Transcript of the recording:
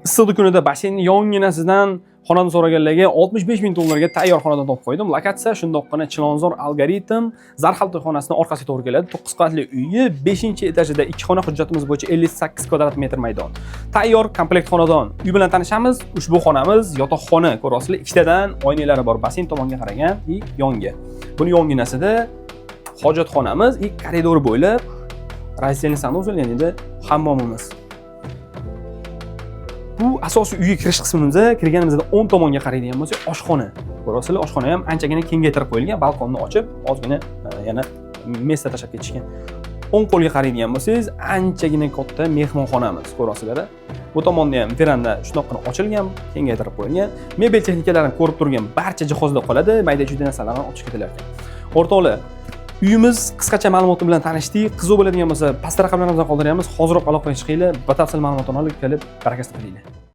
issiqlik kunida basseynni yonginasidan xonani so'raganlarga 65 ming dollarga tayyor xonadan topib qo'ydim. Lokatsiya shundoqqina Chilonzor algoritm Zarhal to'yxonasining orqasiga to'g'ri keladi. 9 qavatli uyi, 5-etajida 2 xona, hujjatimiz bo'yicha 58 kvadrat metr maydon. Tayyor komplekt xonadon. Uy bilan tanishamiz. Ushbu xonamiz yotoqxona, ko'rasizlar, ikkitadan oynalari bor, basseyn tomonga qaragan, yonga. Buni yonginasida hojatxonamiz, koridor bo'ylab raistelniy sanuzel, ya'ni hammomimiz. Bu asosiy uyga kirish qismimizda kirganimizda 10 tomonga qaraydigan bo'lsa, oshxona. Ko'rasizlar, oshxona ham anchagina kengaytirib qo'yilgan, balkonni ochib, ozgina yana mesta tashab ketishgan. 10 qo'lga qaraydigan bo'lsangiz, anchagina katta mehmonxonamiz, ko'rasizlar. Bu tomonda ham veranda shundoqqina ochilgan, kengaytirib qo'yilgan. Mebel texnikalarini ko'rib turgan barcha jihozlar qoladi, mayda-chuyda narsalarni ochib ketilar ekan. O'rtoqlar, uyimiz qisqacha ma'lumoti bilan tanishdik. Qiziq bo'ladigan bo'lsa, pastda raqamlarimizdan qoldiramiz. Hoziroq aloqaga chiqinglar, batafsil ma'lumotlarni olib kelib, barakasini qiling.